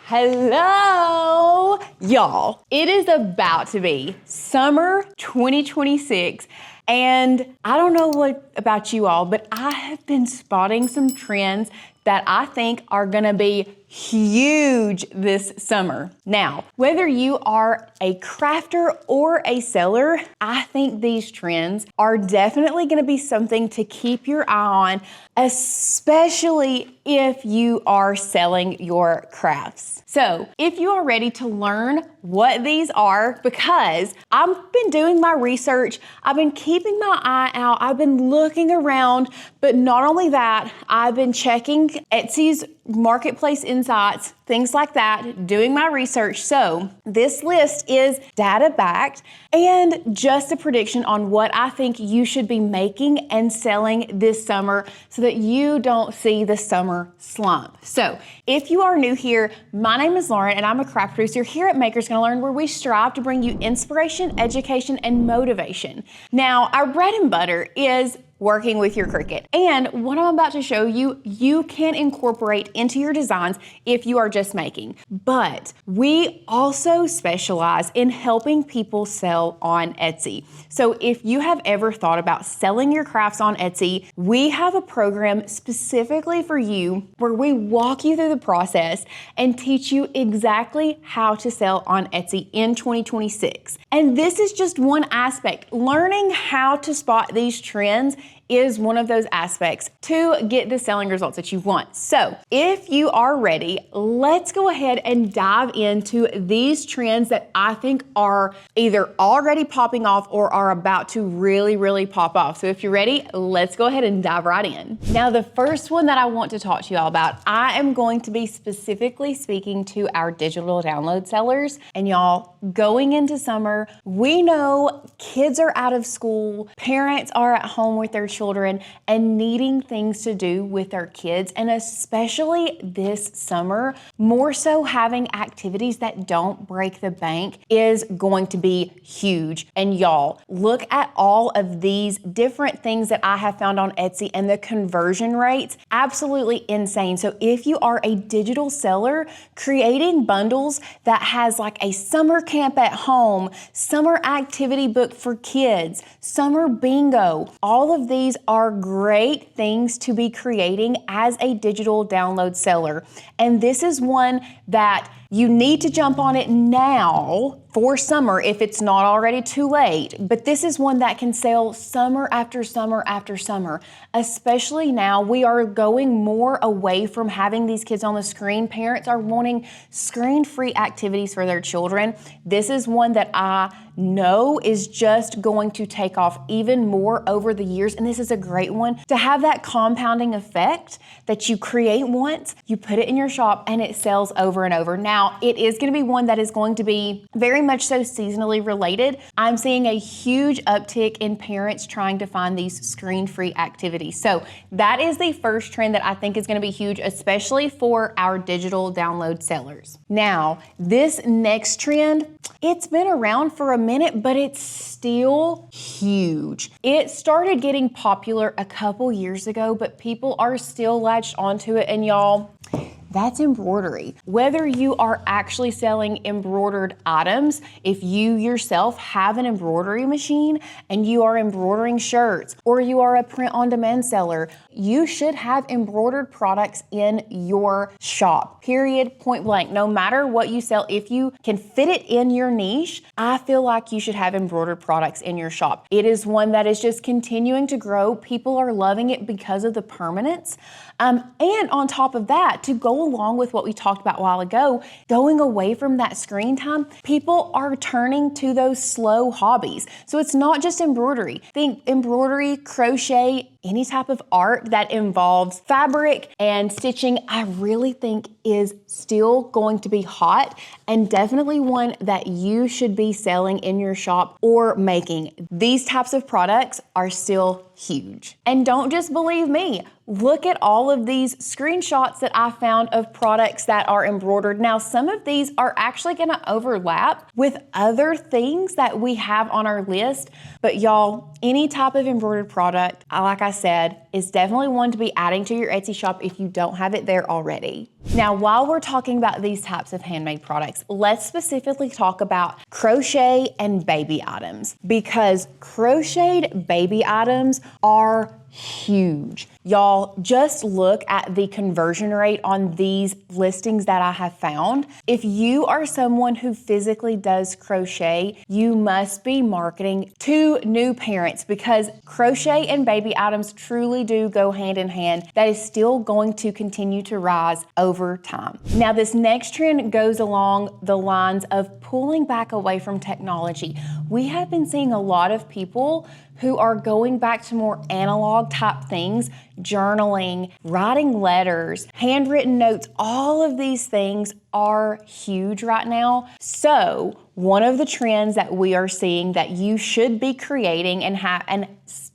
Hello, y'all. It is about to be summer 2026. And I don't know what about you all, but I have been spotting some trends that I think are gonna be huge this summer. Now, whether you are a crafter or a seller, I think these trends are definitely gonna be something to keep your eye on, especially if you are selling your crafts. So if you are ready to learn what these are, because I've been doing my research, I've been keeping my eye out, I've been looking around, but not only that, I've been checking Etsy's marketplace insights, things like that, doing my research. So this list is data backed and just a prediction on what I think you should be making and selling this summer so that you don't see the summer slump. So if you are new here, my name is Lauren and I'm a craft producer here at Makers Gonna Learn, where we strive to bring you inspiration, education, and motivation. Now, our bread and butter is working with your Cricut. And what I'm about to show you, you can incorporate into your designs if you are just making. But we also specialize in helping people sell on Etsy. So if you have ever thought about selling your crafts on Etsy, we have a program specifically for you where we walk you through the process and teach you exactly how to sell on Etsy in 2026. And this is just one aspect. Learning how to spot these trends is one of those aspects to get the selling results that you want. So if you are ready, let's go ahead and dive into these trends that I think are either already popping off or are about to really pop off. So if you're ready, let's go ahead and dive right in. Now, the first one that I want to talk to you all about, I am going to be specifically speaking to our digital download sellers. And y'all, going into summer, we know kids are out of school, parents are at home with their children and needing things to do with their kids, and especially this summer, more so having activities that don't break the bank is going to be huge. And y'all, look at all of these different things that I have found on Etsy and the conversion rates, absolutely insane. So if you are a digital seller, creating bundles that has like a summer camp at home, summer activity book for kids, summer bingo, all of these are great things to be creating as a digital download seller. And this is one that you need to jump on it now for summer if it's not already too late. But this is one that can sell summer after summer after summer. Especially now, we are going more away from having these kids on the screen. Parents are wanting screen-free activities for their children. This is one that I know is just going to take off even more over the years. And this is a great one to have that compounding effect that you create once, you put it in your shop, and it sells over and over. Now, it is going to be one that is going to be very much so seasonally related. I'm seeing a huge uptick in parents trying to find these screen-free activities. So that is the first trend that I think is going to be huge, especially for our digital download sellers. Now, this next trend, it's been around for a minute, but it's still huge. It started getting popular a couple years ago, but people are still latched onto it. And y'all, that's embroidery. Whether you are actually selling embroidered items, if you yourself have an embroidery machine and you are embroidering shirts, or you are a print-on-demand seller, you should have embroidered products in your shop, period, point blank. No matter what you sell, if you can fit it in your niche, I feel like you should have embroidered products in your shop. It is one that is just continuing to grow. People are loving it because of the permanence. And on top of that, to go along with what we talked about a while ago, going away from that screen time, people are turning to those slow hobbies. So it's not just embroidery. Think embroidery, crochet, any type of art that involves fabric and stitching, I really think is still going to be hot and definitely one that you should be selling in your shop or making. These types of products are still huge. And don't just believe me. Look at all of these screenshots that I found of products that are embroidered. Now, some of these are actually gonna overlap with other things that we have on our list, but y'all, any type of embroidered product, like I said, is definitely one to be adding to your Etsy shop if you don't have it there already. Now, while we're talking about these types of handmade products, let's specifically talk about crochet and baby items, because crocheted baby items are huge. Y'all, just look at the conversion rate on these listings that I have found. If you are someone who physically does crochet, you must be marketing to new parents, because crochet and baby items truly do go hand in hand. That is still going to continue to rise over time. Now, this next trend goes along the lines of pulling back away from technology. We have been seeing a lot of people who are going back to more analog type things, journaling, writing letters, handwritten notes. All of these things are huge right now. So one of the trends that we are seeing that you should be creating and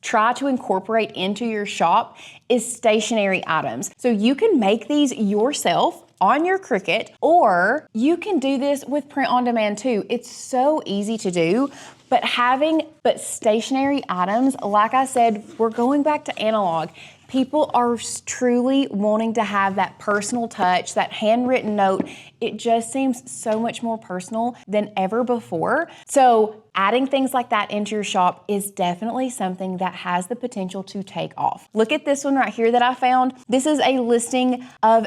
try to incorporate into your shop is stationery items. So you can make these yourself on your Cricut, or you can do this with print on demand too. It's so easy to do. But stationery items, like I said, we're going back to analog. People are truly wanting to have that personal touch, that handwritten note. It just seems so much more personal than ever before. So adding things like that into your shop is definitely something that has the potential to take off. Look at this one right here that I found. This is a listing of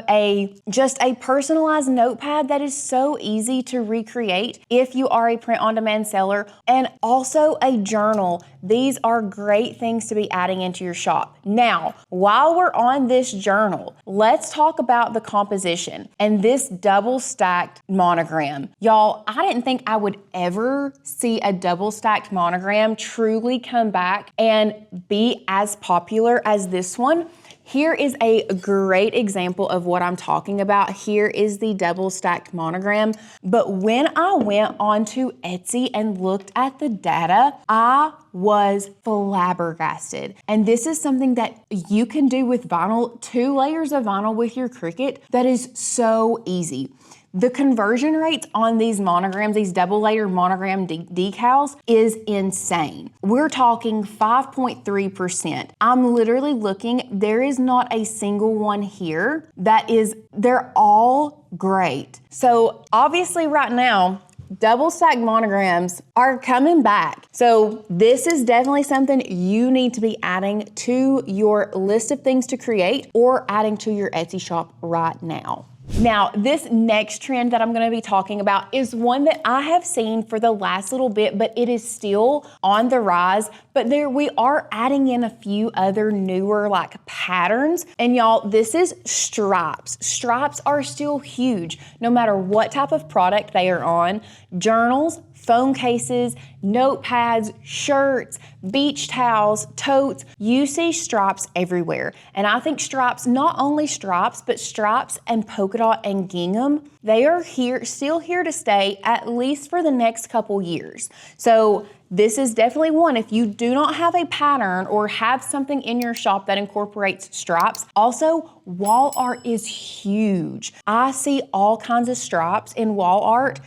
just a personalized notepad that is so easy to recreate if you are a print-on-demand seller, and also a journal. These are great things to be adding into your shop. Now, while we're on this journal, let's talk about the composition and this double stacked monogram. Y'all, I didn't think I would ever see a double stacked monogram truly come back and be as popular as this one. Here is a great example of what I'm talking about. Here is the double stacked monogram. But when I went onto Etsy and looked at the data, I was flabbergasted. And this is something that you can do with vinyl, 2 layers of vinyl with your Cricut. That is so easy. The conversion rates on these monograms, these double layer monogram decals, is insane. We're talking 5.3%. I'm literally looking, there is not a single one here they're all great. So obviously right now, double stack monograms are coming back. So this is definitely something you need to be adding to your list of things to create, or adding to your Etsy shop right now. Now, this next trend that I'm going to be talking about is one that I have seen for the last little bit, but it is still on the rise. But we are adding in a few other newer patterns. And y'all, this is stripes. Stripes are still huge, no matter what type of product they are on. Journals, phone cases, notepads, shirts, beach towels, totes. You see stripes everywhere. And I think stripes, not only stripes, but stripes and polka dot and gingham, they are still here to stay, at least for the next couple years. So this is definitely one. If you do not have a pattern or have something in your shop that incorporates stripes, also wall art is huge. I see all kinds of stripes in wall art.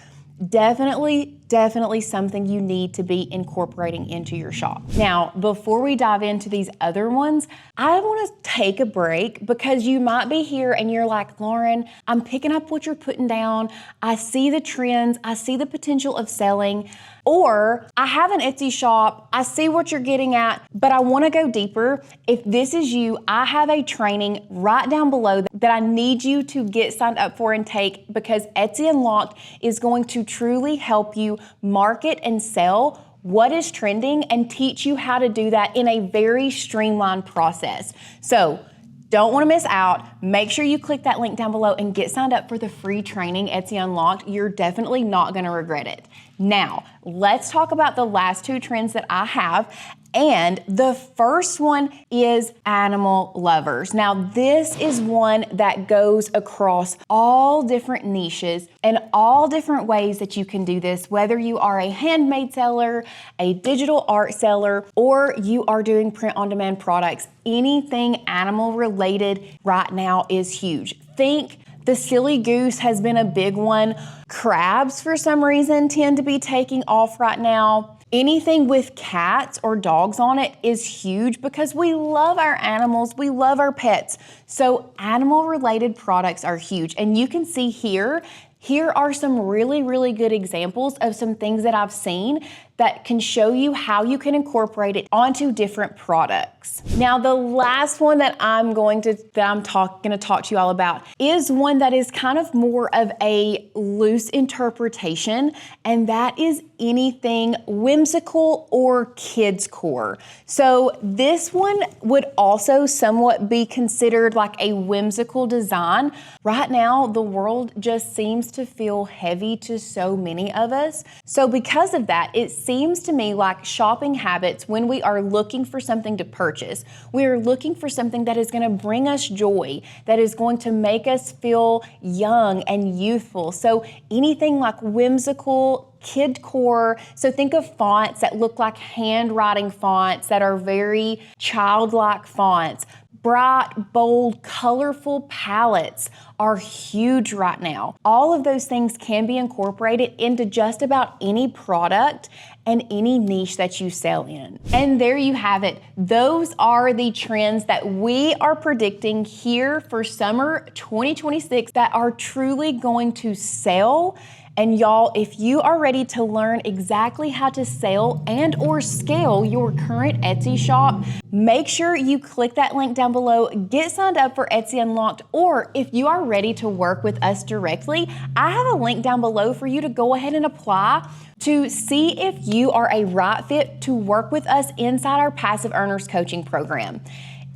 Definitely something you need to be incorporating into your shop. Now, before we dive into these other ones, I want to take a break, because you might be here and you're like, Lauren, I'm picking up what you're putting down. I see the trends. I see the potential of selling. Or I have an Etsy shop, I see what you're getting at, but I want to go deeper. If this is you, I have a training right down below that I need you to get signed up for and take, because Etsy Unlocked is going to truly help you market and sell what is trending and teach you how to do that in a very streamlined process. So don't want to miss out. Make sure you click that link down below and get signed up for the free training, Etsy Unlocked. You're definitely not going to regret it. Now, let's talk about the last 2 trends that I have. And the first one is animal lovers. Now, this is one that goes across all different niches and all different ways that you can do this, whether you are a handmade seller, a digital art seller, or you are doing print-on-demand products. Anything animal related right now is huge. Think the silly goose has been a big one. Crabs, for some reason, tend to be taking off right now. Anything with cats or dogs on it is huge because we love our animals, we love our pets. So animal related products are huge. And you can see here are some really, really good examples of some things that I've seen that can show you how you can incorporate it onto different products. Now, the last one that I'm going to talk to you all about is one that is kind of more of a loose interpretation, and that is anything whimsical or kidcore. So this one would also somewhat be considered like a whimsical design. Right now, the world just seems to feel heavy to so many of us. So because of that, it seems to me like shopping habits, when we are looking for something to purchase, we are looking for something that is going to bring us joy, that is going to make us feel young and youthful. So anything like whimsical, kidcore. So think of fonts that look like handwriting fonts that are very childlike fonts. Bright, bold, colorful palettes are huge right now. All of those things can be incorporated into just about any product and any niche that you sell in. And there you have it. Those are the trends that we are predicting here for summer 2026 that are truly going to sell. And y'all, if you are ready to learn exactly how to sell and or scale your current Etsy shop, make sure you click that link down below, get signed up for Etsy Unlocked, or if you are ready to work with us directly, I have a link down below for you to go ahead and apply to see if you are a right fit to work with us inside our Passive Earners Coaching Program.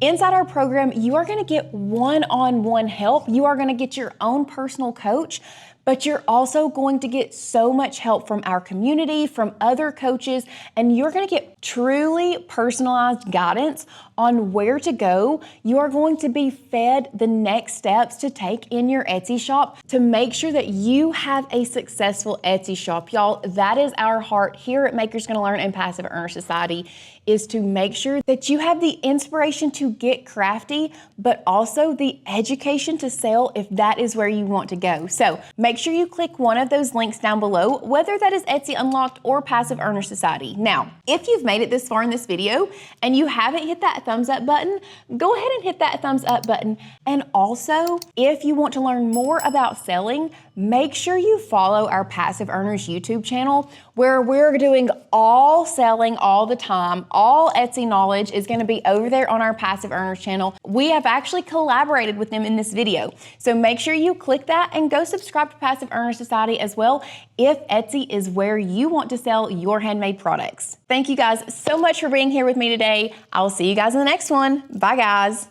Inside our program, you are gonna get one-on-one help. You are gonna get your own personal coach, but you're also going to get so much help from our community, from other coaches, and you're going to get truly personalized guidance on where to go. You are going to be fed the next steps to take in your Etsy shop to make sure that you have a successful Etsy shop. Y'all, that is our heart here at Makers Gonna Learn and Passive Earner Society, is to make sure that you have the inspiration to get crafty, but also the education to sell if that is where you want to go. So make sure you click one of those links down below, whether that is Etsy Unlocked or Passive Earner Society. Now, if you've made it this far in this video and you haven't hit that thumbs up button, go ahead and hit that thumbs up button. And also, if you want to learn more about selling, make sure you follow our Passive Earners YouTube channel, where we're doing all selling all the time. All Etsy knowledge is going to be over there on our Passive Earners channel. We have actually collaborated with them in this video. So make sure you click that and go subscribe to Passive Earner Society as well if Etsy is where you want to sell your handmade products. Thank you guys so much for being here with me today. I will see you guys in the next one. Bye guys.